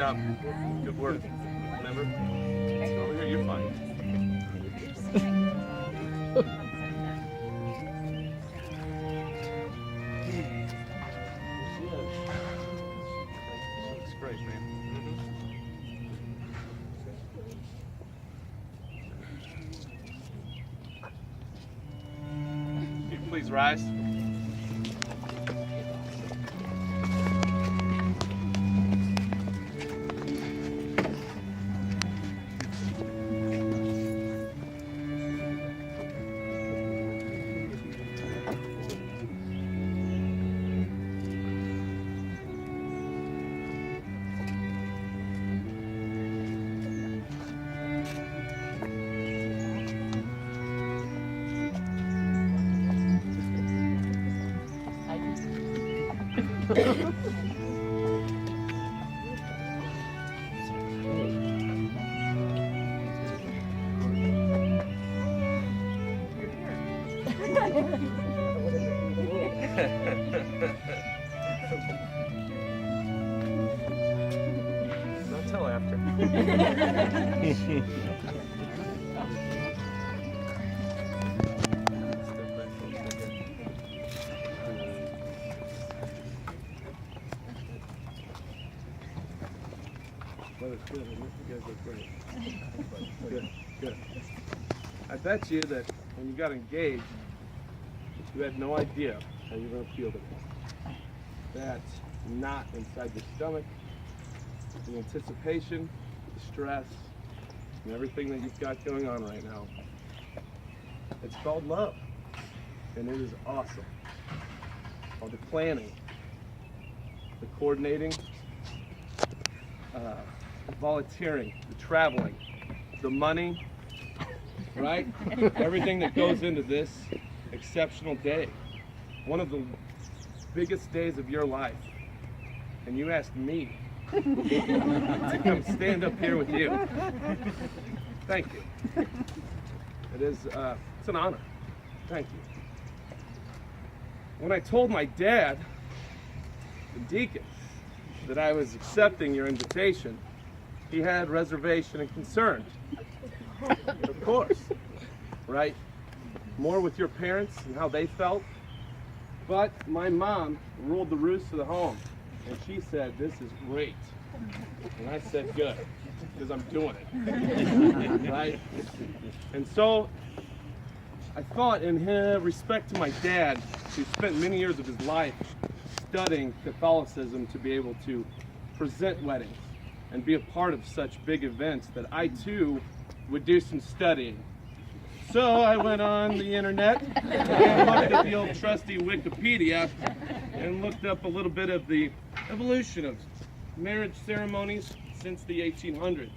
job. Good work. Remember? Over here, you're fine. Looks great, man. You please rise. Don't tell after. Well, it's good. You guys look great. Good, good. I bet you that when you got engaged, you had no idea how you were going to feel today. That knot inside your stomach, the anticipation, the stress, and everything that you've got going on right now. It's called love, and it is awesome. All the planning, the coordinating, the volunteering, the traveling, the money, right? Everything that goes into this exceptional day. One of the biggest days of your life. And you asked me to come stand up here with you. Thank you. It is, it's an honor. Thank you. When I told my dad, the deacon, that I was accepting your invitation, he had reservation and concern. Of course, right? More with your parents and how they felt. But my mom ruled the roost of the home, and she said, "This is great." And I said, "Good, because I'm doing it." Right? And so I thought, in respect to my dad, who spent many years of his life studying Catholicism to be able to present weddings and be a part of such big events, that I too would do some studying. So I went on the internet and looked at the old trusty Wikipedia and looked up a little bit of the evolution of marriage ceremonies since the 1800s.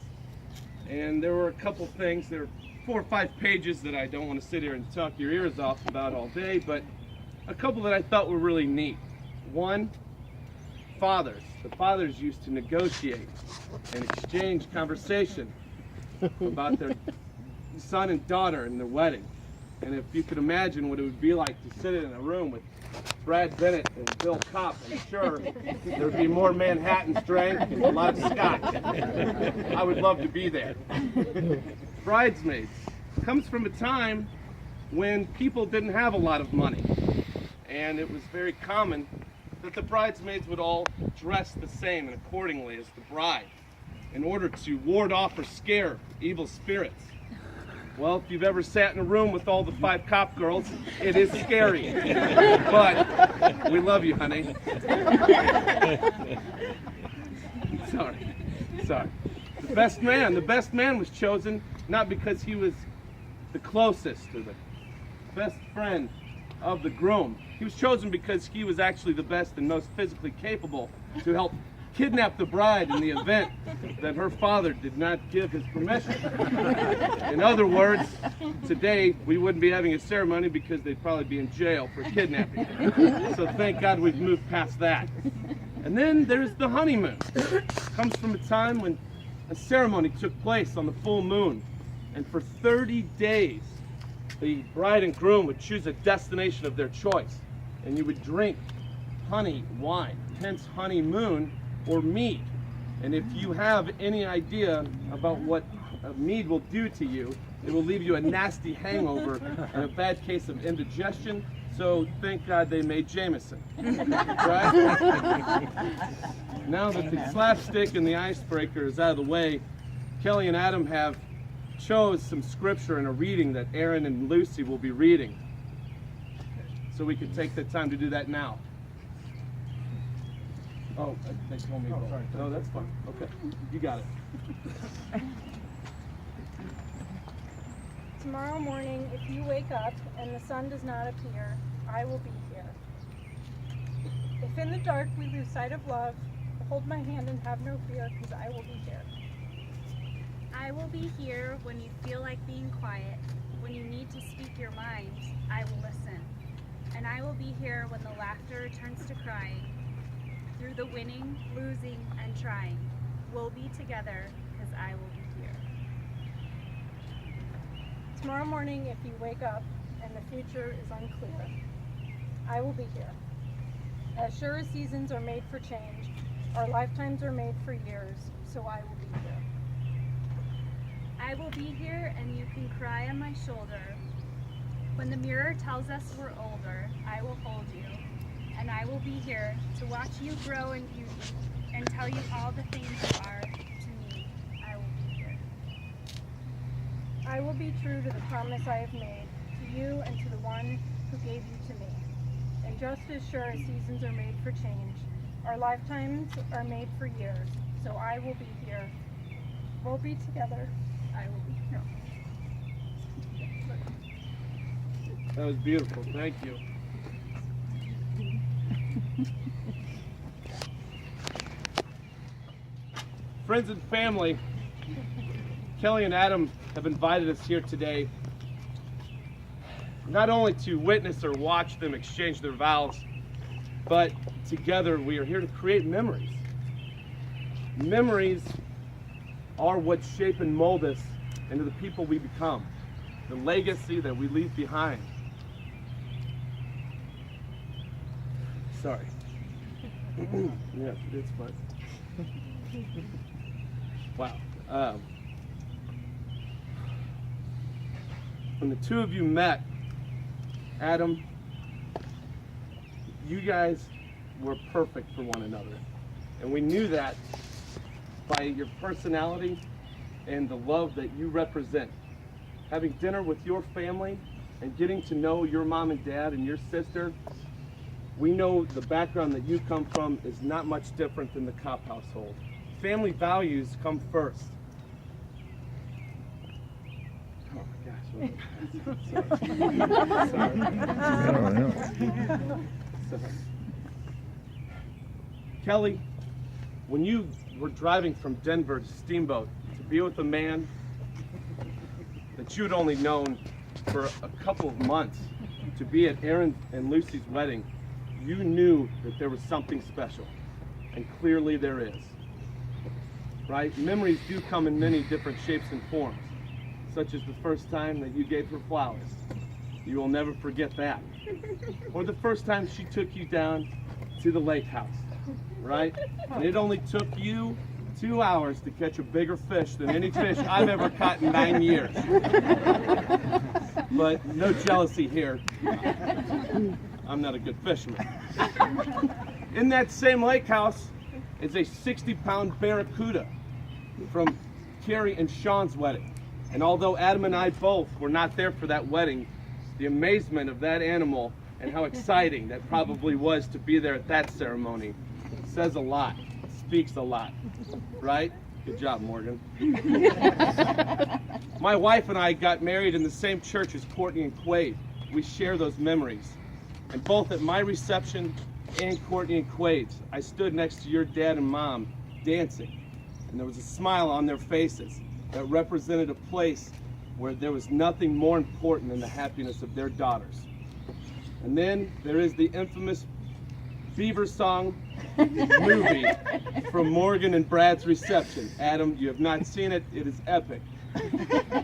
And there were a couple things, there were 4 or 5 pages that I don't want to sit here and talk your ears off about all day, but a couple that I thought were really neat. One, fathers. The fathers used to negotiate and exchange conversation about their son and daughter and their wedding. And if you could imagine what it would be like to sit in a room with Brad Bennett and Bill Kopp, I'm sure there'd be more Manhattan strength and a lot of scotch. I would love to be there. Bridesmaids comes from a time when people didn't have a lot of money, and it was very common that the bridesmaids would all dress the same and accordingly as the bride in order to ward off or scare evil spirits. Well, if you've ever sat in a room with all the 5 cop girls, it is scary. But we love you, honey. Sorry. The best man was chosen not because he was the closest or the best friend of the groom. He was chosen because he was actually the best and most physically capable to help kidnap the bride in the event that her father did not give his permission. In other words, today we wouldn't be having a ceremony because they'd probably be in jail for kidnapping. So thank God we've moved past that. And then there's the honeymoon. It comes from a time when a ceremony took place on the full moon, and for 30 days the bride and groom would choose a destination of their choice, and you would drink honey wine, hence honeymoon or mead. And if you have any idea about what mead will do to you, it will leave you a nasty hangover and a bad case of indigestion. So thank God they made Jameson. Right? Now that the slapstick and the icebreaker is out of the way, Kelly and Adam have chose some scripture and a reading that Aaron and Lucy will be reading. So we can take the time to do that now. Oh, they told me. Oh, sorry. No, that's fine. Okay, you got it. Tomorrow morning, if you wake up and the sun does not appear, I will be here. If in the dark we lose sight of love, hold my hand and have no fear, because I will be here. I will be here when you feel like being quiet. When you need to speak your mind, I will listen. And I will be here when the laughter turns to crying. Through the winning, losing, and trying, we'll be together, because I will be here. Tomorrow morning, if you wake up and the future is unclear, I will be here. As sure as seasons are made for change, our lifetimes are made for years, so I will be here. I will be here and you can cry on my shoulder. When the mirror tells us we're older, I will hold you. And I will be here to watch you grow in beauty and tell you all the things you are to me. I will be here. I will be true to the promise I have made, to you and to the one who gave you to me. And just as sure as seasons are made for change, our lifetimes are made for years, so I will be here. We'll be together. I will be here. That was beautiful. Thank you. Friends and family, Kelly and Adam have invited us here today not only to witness or watch them exchange their vows, but together we are here to create memories. Memories are what shape and mold us into the people we become, the legacy that we leave behind. Sorry. Yeah, it's fun. Wow. When the two of you met, Adam, you guys were perfect for one another. And we knew that by your personality and the love that you represent. Having dinner with your family and getting to know your mom and dad and your sister, we know the background that you come from is not much different than the Kopp household. Family values come first. Oh my gosh. Sorry. Kelly, when you were driving from Denver to Steamboat to be with a man that you'd only known for a couple of months, to be at Aaron and Lucy's wedding, you knew that there was something special, and clearly there is. Right? Memories do come in many different shapes and forms, such as the first time that you gave her flowers. You will never forget that. Or the first time she took you down to the lake house, right? And it only took you 2 hours to catch a bigger fish than any fish I've ever caught in 9 years. But no jealousy here. I'm not a good fisherman. In that same lake house is a 60-pound barracuda from Carrie and Sean's wedding. And although Adam and I both were not there for that wedding, the amazement of that animal and how exciting that probably was to be there at that ceremony says a lot, speaks a lot, right? Good job, Morgan. My wife and I got married in the same church as Courtney and Quaid. We share those memories. And both at my reception and Courtney and Quaid's, I stood next to your dad and mom dancing. And there was a smile on their faces that represented a place where there was nothing more important than the happiness of their daughters. And then there is the infamous Beaver Song movie from Morgan and Brad's reception. Adam, you have not seen it. It is epic.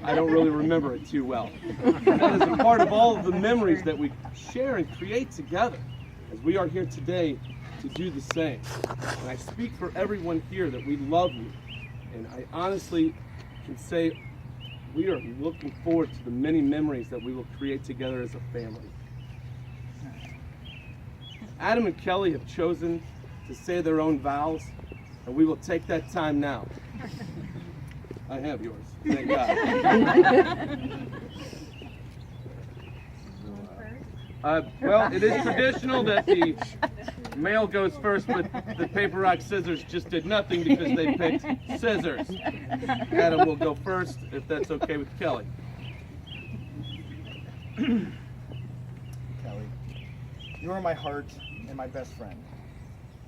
I don't really remember it too well. That is a part of all of the memories that we share and create together, as we are here today to do the same. And I speak for everyone here that we love you. And I honestly can say we are looking forward to the many memories that we will create together as a family. Adam and Kelly have chosen to say their own vows, and we will take that time now. I have yours, thank God. Well, it is traditional that the male goes first, but the paper, rock, scissors just did nothing because they picked scissors. Adam will go first, if that's okay with Kelly. Kelly, you are my heart and my best friend.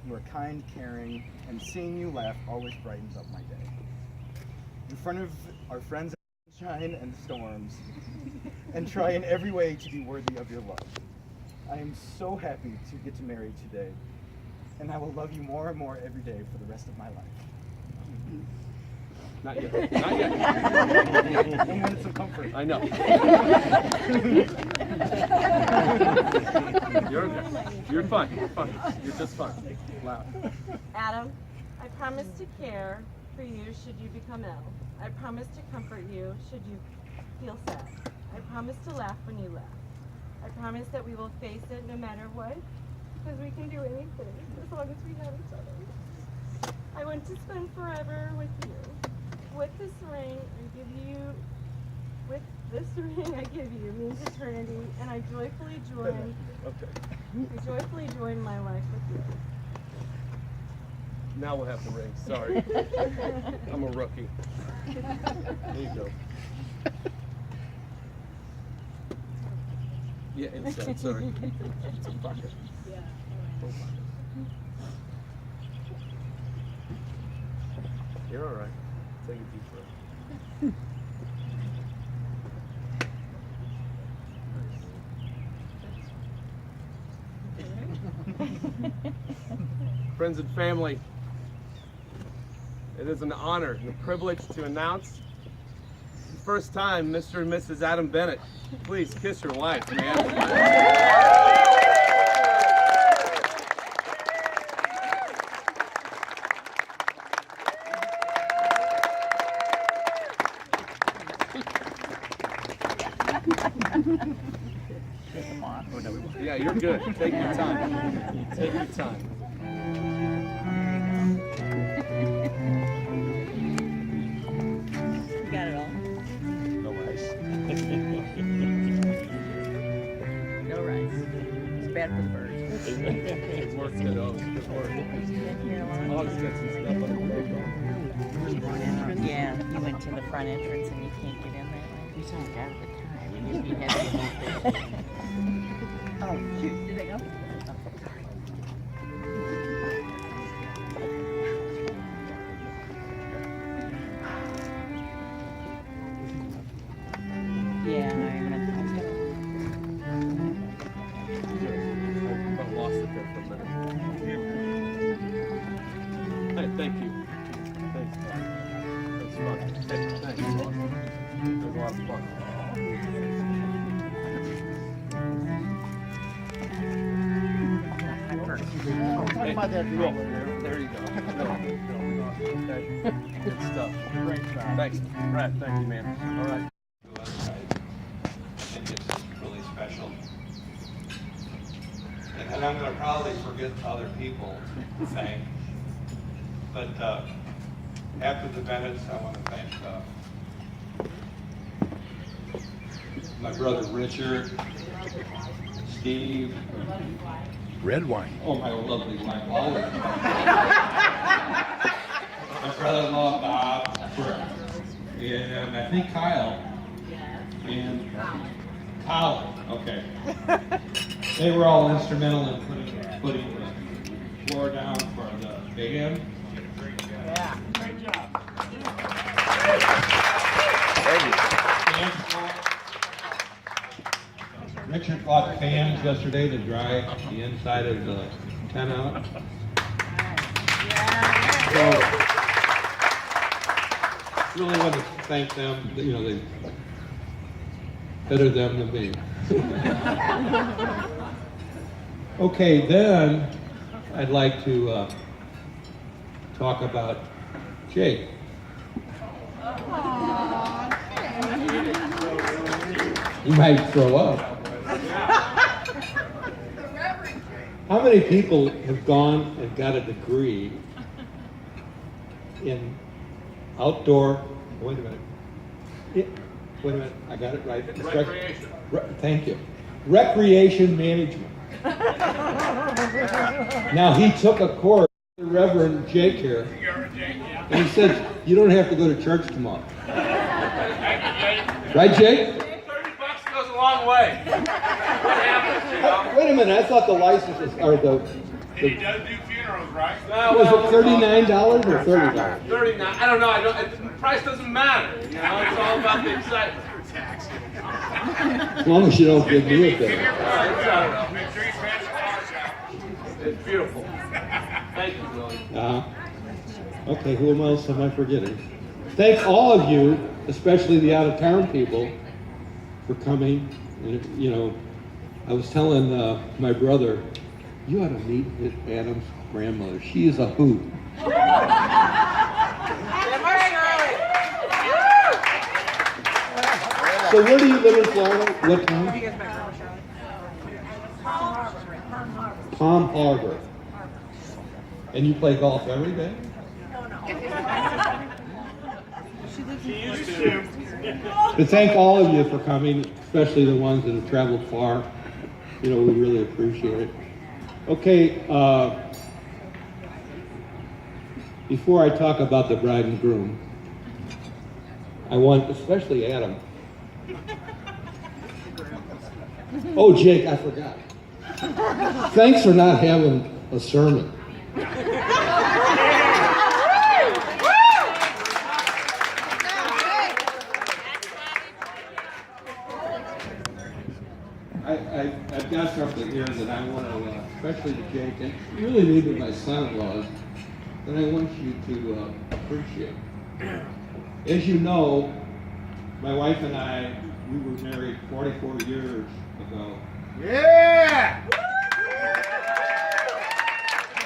You are kind, caring, and seeing you laugh always brightens up my day. In front of our friends in sunshine and storms, and try in every way to be worthy of your love. I am so happy to get to marry today, and I will love you more and more every day for the rest of my life. Not yet, not yet. 1 minute of comfort. I know. You're fine, you're fine. You're just fine. Loud. Adam, I promise to care for you should you become ill. I promise to comfort you should you feel sad. I promise to laugh when you laugh. I promise that we will face it no matter what, because we can do anything as long as we have each other. I want to spend forever with you. With this ring I give you means eternity, and I joyfully join my life with you. Now we'll have the ring, sorry. I'm a rookie. There you go. Yeah, inside, sorry. It's a bucket. You're all right. Take a deep breath. Friends and family, it is an honor and a privilege to announce the first time Mr. and Mrs. Adam Bennett. Please kiss your wife, man. Yeah, you're good. Take your time. Take your time. You got it all. No rice. No rice. It's bad for the birds. It worked, kiddo. Good work. I'll just get some stuff on the road. Yeah, you went to the front entrance and you can't get in that way. We saw it out of the time. You had to move it. Oh, shoot. Did they go? Yeah, I remember. I lost it there for a minute. Hey, thank you. Thanks, man. That's fun. Hey, thanks. It was a lot of fun. Hey, about that cool. There you go. Okay. Good stuff. Great job. Thanks, Brad. Thank you, man. All right. I think it's really special. And I'm going to probably forget other people to thank. But after the Bennetts, I want to thank my brother Richard, Steve. Red wine. Oh, my lovely wife, Olive. My brother-in-law, Bob. And I think Kyle. And Colin, okay. They were all instrumental in putting the floor down for the band. Yeah, great job. Richard bought fans yesterday to dry the inside of the tent out. So, really want to thank them. You know, they better them than me. Okay, then I'd like to talk about Jake. You might throw up. How many people have gone and got a degree in outdoor, wait a minute, I got it right. Recreation. Thank you. Recreation management. Now, he took a course, the Reverend Jake here, and he said, you don't have to go to church tomorrow. Right, Jake? $30 goes a long way. What happens, you know? Wait a minute, I thought the licenses, or the He does do funerals, right? was it $39 or $30? 39. I don't know. The price doesn't matter. You know, it's all about the excitement. As long as you don't give me a bill. Make sure you smash the car shop. It's beautiful. Thank you, Willie. Okay, who else am I forgetting? Thank all of you, especially the out-of-town people, for coming. And, you know, I was telling my brother, you ought to meet Adam's grandmother. She is a hoot. So where do you live in Florida? What town? Palm Harbor. And you play golf every day? To thank all of you for coming, especially the ones that have traveled far. You know, we really appreciate it. Okay, before I talk about the bride and groom, I want, especially Adam. Oh, Jake, I forgot. Thanks for not having a sermon. I've got something here that I want to, especially to Jake, and really maybe my son-in-laws, that I want you to appreciate. As you know, my wife and I, we were married 44 years ago. Yeah!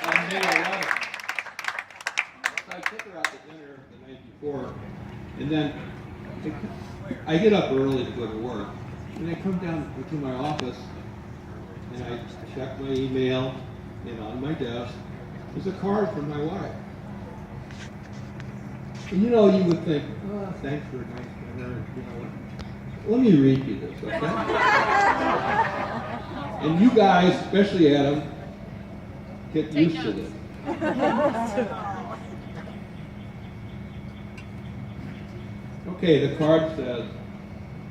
On May 11th. So I took her out to dinner the night before, and then I get up early to go to work, and I come down to my office, and I check my email, and on my desk is a card from my wife. And you know, you would think, oh, thanks for a nice dinner, you know. Let me read you this, okay? And you guys, especially Adam, get used to this. Okay, the card says,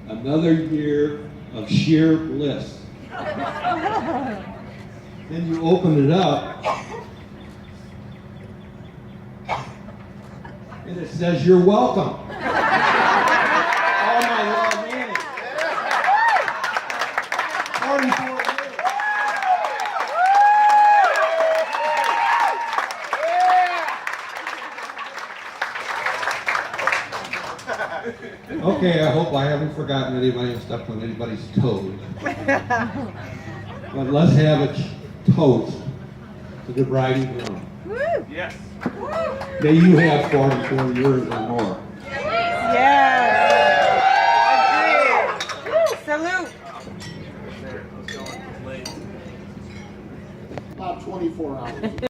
another year of sheer bliss. Then you open it up, and it says, you're welcome. All my love, Annie. 44 years. Okay, I hope I haven't forgotten anybody and stepped on anybody's toes. But let's have a toast to the bride and groom. Yes. May you have 44 years or more. Yes. Agreed. Salute. About 24 hours.